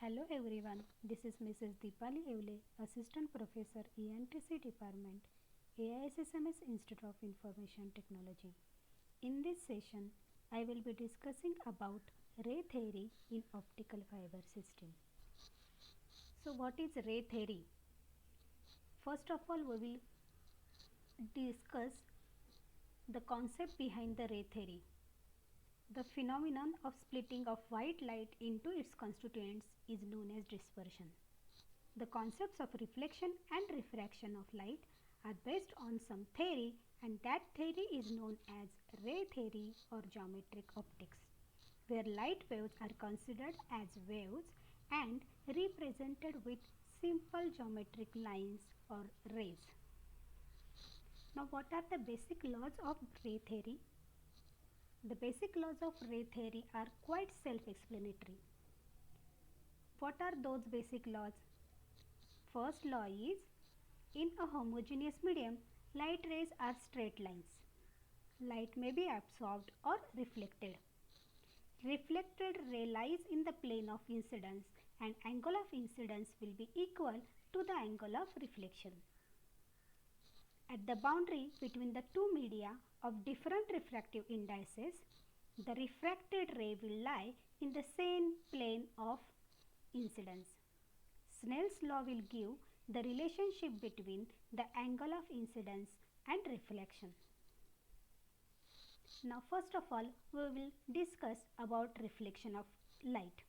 Hello everyone, this is Mrs. Deepali Evle, Assistant Professor ENTC Department, AISSMS Institute of Information Technology. In this session, I will be discussing about ray theory in optical fiber system. So what is ray theory? First of all, we will discuss the concept behind the ray theory. The phenomenon of splitting of white light into its constituents is known as dispersion. The concepts of reflection and refraction of light are based on some theory, and that theory is known as ray theory or geometric optics, where light waves are considered as waves and represented with simple geometric lines or rays. Now, what are the basic laws of ray theory? The basic laws of ray theory are quite self-explanatory. What are those basic laws? First law is, in a homogeneous medium, light rays are straight lines. Light may be absorbed or reflected. Reflected ray lies in the plane of incidence, and angle of incidence will be equal to the angle of reflection. At the boundary between the two media of different refractive indices, the refracted ray will lie in the same plane of incidence. Snell's law will give the relationship between the angle of incidence and reflection. Now, first of all, we will discuss about reflection of light.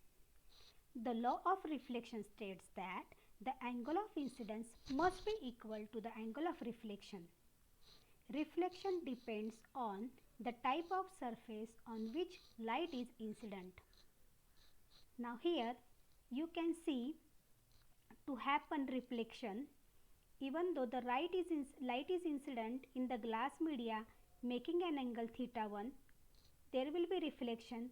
The law of reflection states that the angle of incidence must be equal to the angle of reflection. Reflection depends on the type of surface on which light is incident. Now here you can see, to happen reflection, even though the light is incident in the glass media making an angle theta 1, there will be reflection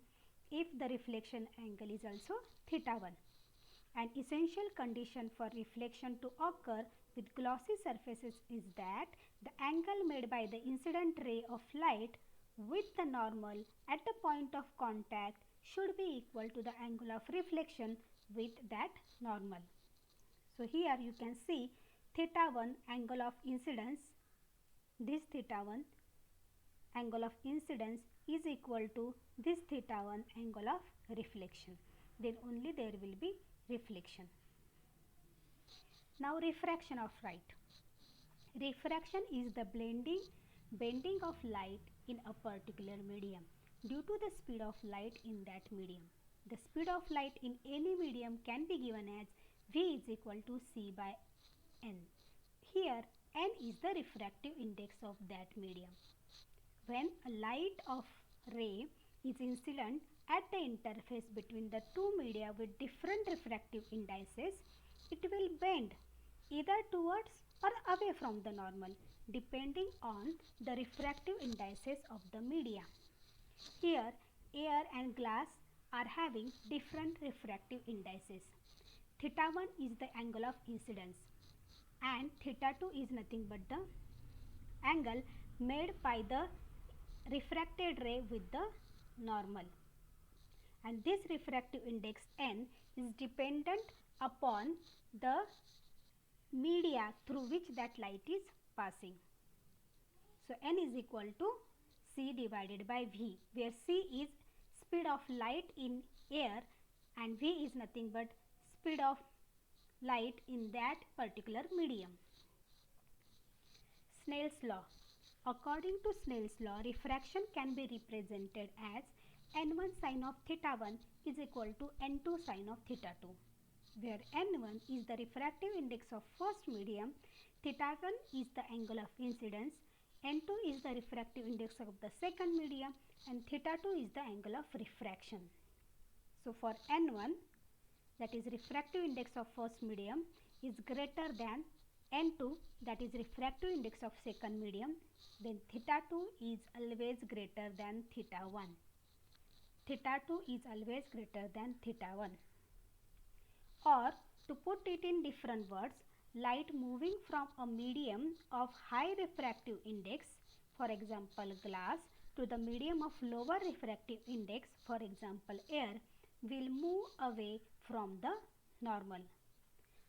if the reflection angle is also theta 1. An essential condition for reflection to occur with glossy surfaces is that the angle made by the incident ray of light with the normal at the point of contact should be equal to the angle of reflection with that normal. So here you can see theta 1 angle of incidence, this theta 1 angle of incidence is equal to this theta 1 angle of reflection. Then only there will be reflection. Now refraction of light. Refraction is the bending of light in a particular medium due to the speed of light in that medium. The speed of light in any medium can be given as V is equal to C by N. Here N is the refractive index of that medium. When a light of ray is incident at the interface between the two media with different refractive indices, it will bend either towards or away from the normal depending on the refractive indices of the media. Here air and glass are having different refractive indices. Theta 1 is the angle of incidence and theta 2 is nothing but the angle made by the refracted ray with the normal, and this refractive index N is dependent upon the media through which that light is passing. So N is equal to C divided by V, where C is speed of light in air and V is nothing but speed of light in that particular medium. Snell's law. According to Snell's law, refraction can be represented as N1 sin of theta 1 is equal to N2 sin of theta 2, where N1 is the refractive index of first medium, theta 1 is the angle of incidence, N2 is the refractive index of the second medium, and theta 2 is the angle of refraction. So for N1, that is refractive index of first medium, is greater than N2, that is refractive index of second medium, then theta 2 is always greater than theta 1. Theta 2 is always greater than theta 1. Or to put it in different words, light moving from a medium of high refractive index, for example glass, to the medium of lower refractive index, for example air, will move away from the normal.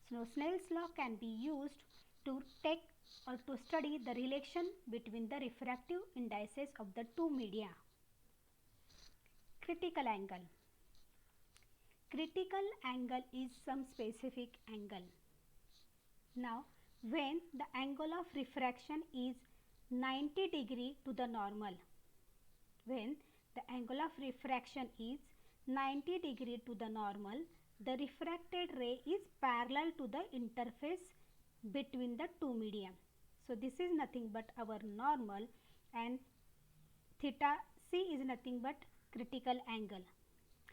So Snell's law can be used to take or to study the relation between the refractive indices of the two media. Critical angle. Critical angle is some specific angle. Now, when the angle of refraction is 90 degree to the normal, when the angle of refraction is 90 degree to the normal, the refracted ray is parallel to the interface between the two medium. So this is nothing but our normal, and theta c is nothing but critical angle.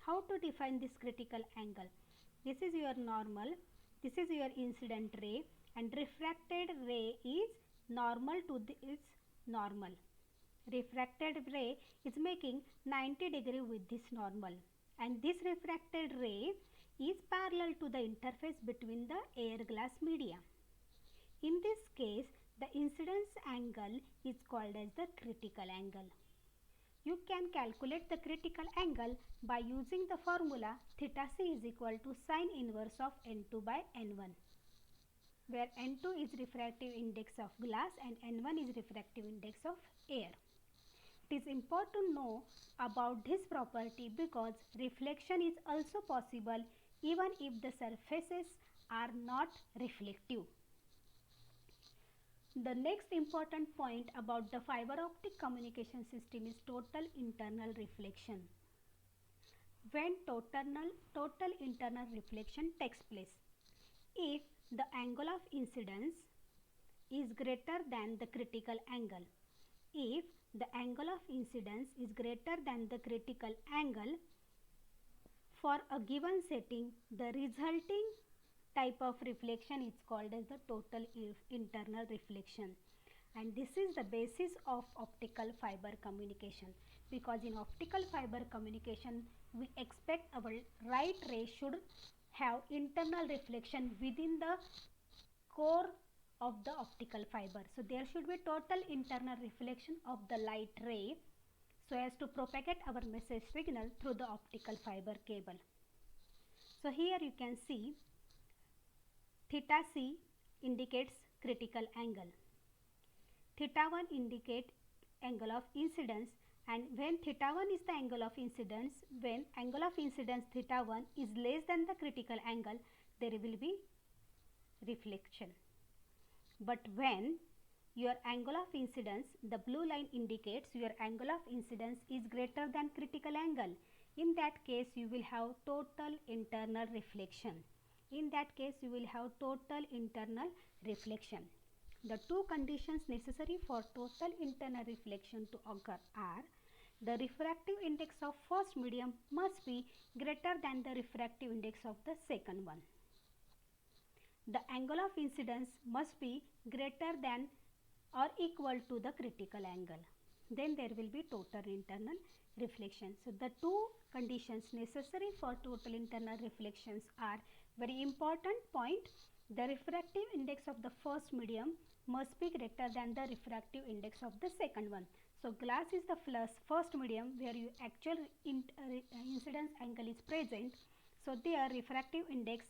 How to define this critical angle? This is your normal, this is your incident ray, and refracted ray is normal to this normal. Refracted ray is making 90 degree with this normal, and this refracted ray is parallel to the interface between the air glass media. In this case, the incidence angle is called as the critical angle. You can calculate the critical angle by using the formula theta c is equal to sine inverse of n2 by n1, where n2 is refractive index of glass and n1 is refractive index of air. It is important to know about this property because reflection is also possible even if the surfaces are not reflective. The next important point about the fiber optic communication system is total internal reflection. When total internal reflection takes place, if the angle of incidence is greater than the critical angle, if the angle of incidence is greater than the critical angle for a given setting, the resulting type of reflection is called as the total internal reflection, and this is the basis of optical fiber communication, because in optical fiber communication we expect our light ray should have internal reflection within the core of the optical fiber. So there should be total internal reflection of the light ray so as to propagate our message signal through the optical fiber cable. So here you can see theta c indicates critical angle. Theta 1 indicates angle of incidence, and when theta 1 is the angle of incidence, when angle of incidence theta 1 is less than the critical angle, there will be reflection. But when your angle of incidence, the blue line indicates your angle of incidence is greater than critical angle, in that case you will have total internal reflection. In that case you will have total internal reflection. The two conditions necessary for total internal reflection to occur are: the refractive index of first medium must be greater than the refractive index of the second one. The angle of incidence must be greater than or equal to the critical angle. Then there will be total internal reflection. So the two conditions necessary for total internal reflections are very important point. The refractive index of the first medium must be greater than the refractive index of the second one. So glass is the first medium where your actual incidence angle is present. So their refractive index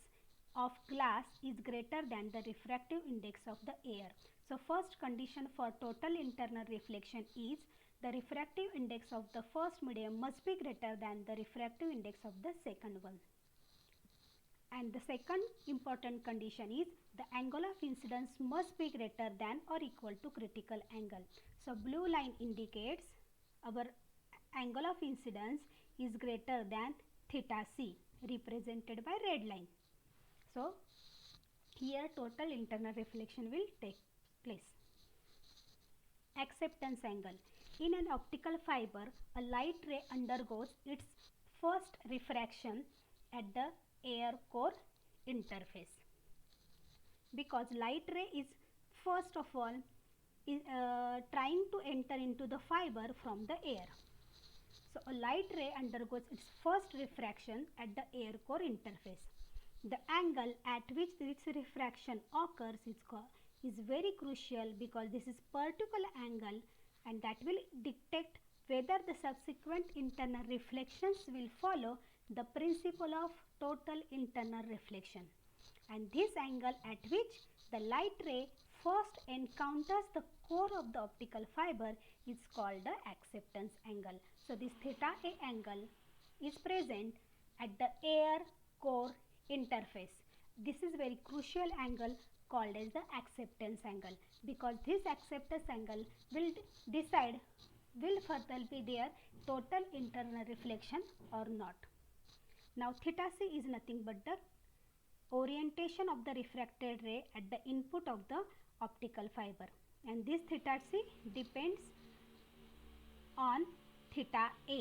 of glass is greater than the refractive index of the air. So first condition for total internal reflection is the refractive index of the first medium must be greater than the refractive index of the second one. And the second important condition is the angle of incidence must be greater than or equal to critical angle. So blue line indicates our angle of incidence is greater than theta c, represented by red line. So here total internal reflection will take place. Acceptance angle. In an optical fiber, a light ray undergoes its first refraction at the air core interface, because light ray is first of all trying to enter into the fiber from the air. So a light ray undergoes its first refraction at the air core interface. The angle at which this refraction occurs is very crucial, because this is particular angle and that will dictate whether the subsequent internal reflections will follow the principle of total internal reflection, and this angle at which the light ray first encounters the core of the optical fiber is called the acceptance angle. So this theta A angle is present at the air core interface. This is very crucial angle called as the acceptance angle, because this acceptance angle will decide will further be there total internal reflection or not. Now theta c is nothing but the orientation of the refracted ray at the input of the optical fiber, and this theta c depends on theta a.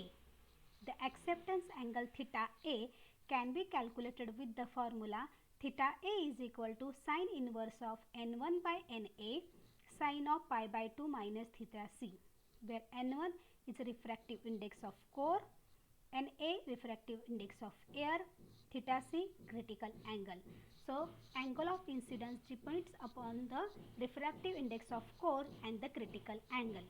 The acceptance angle theta a can be calculated with the formula theta a is equal to sine inverse of n1 by na sine of pi by 2 minus theta c, where n1 is refractive index of core, na refractive index of air, theta c critical angle. So angle of incidence depends upon the refractive index of core and the critical angle.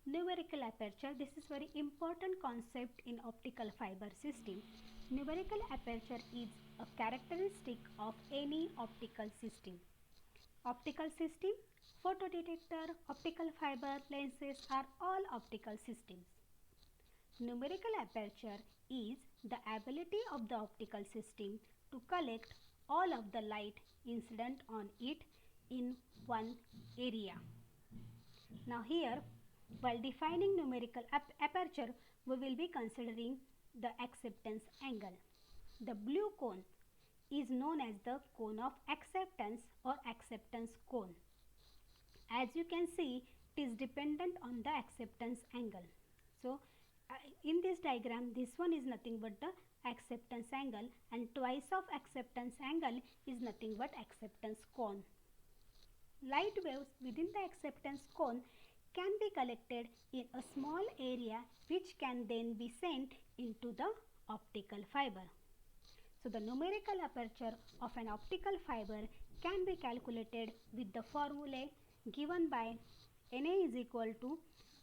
Numerical aperture, this is very important concept in optical fiber system. Numerical aperture is a characteristic of any optical system. Optical system, photodetector, optical fiber, lenses are all optical systems. Numerical aperture is the ability of the optical system to collect all of the light incident on it in one area. Now here, while defining numerical aperture, we will be considering the acceptance angle. The blue cone is known as the cone of acceptance or acceptance cone. As you can see, it is dependent on the acceptance angle. So in this diagram, this one is nothing but the acceptance angle, and twice of acceptance angle is nothing but acceptance cone. Light waves within the acceptance cone can be collected in a small area, which can then be sent into the optical fiber. So the numerical aperture of an optical fiber can be calculated with the formula given by Na is equal to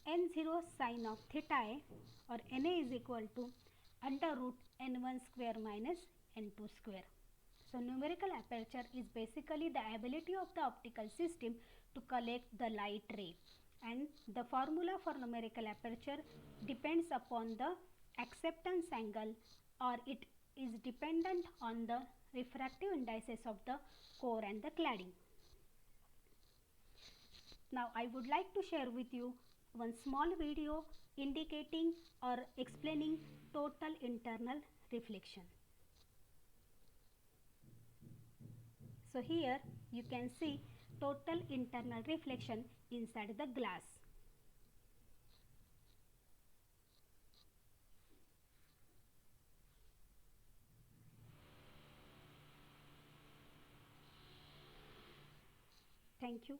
n0 sine of theta a, or Na is equal to under root n1 square minus n2 square. So numerical aperture is basically the ability of the optical system to collect the light ray, and the formula for numerical aperture depends upon the acceptance angle, or it is dependent on the refractive indices of the core and the cladding. Now I would like to share with you one small video indicating or explaining total internal reflection. So here you can see total internal reflection inside the glass. Thank you.